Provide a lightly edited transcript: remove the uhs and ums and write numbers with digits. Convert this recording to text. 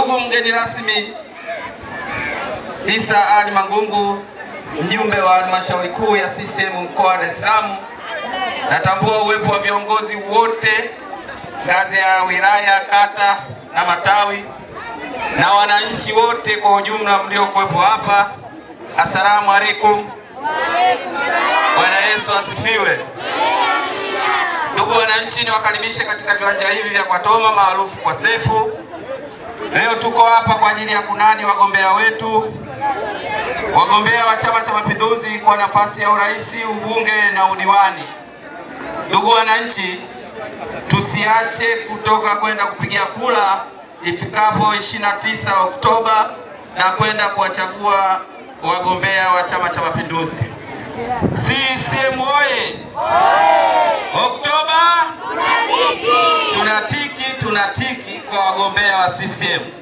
Ndugu mgeni rasmi Isa Ali Mangungu, mjumbe wa halmashauri kuu ya CCM mkoa wa Dar es Salaam, natambua uwepo wa viongozi wote ngazi ya wilaya, kata na matawi na wananchi wote kwa ujumla mliokuwepo hapa. Asalamu alaykum. Bwana Yesu asifiwe. Ndugu wananchi, niwakaribishe katika viwanja hivi vya Kwatoma maarufu kwa Sefu. Leo tuko hapa kwa ajili ya kunadi wagombea wetu, wagombea wa Chama cha Mapinduzi kwa nafasi ya urais, ubunge na udiwani. Ndugu wananchi, tusiache kutoka kwenda kupigia kura ifikapo 29 Oktoba na kwenda kuwachagua wagombea wa Chama cha Mapinduzi. CCM oye! Oktoba tunatiki kwa wagombea wa CCM.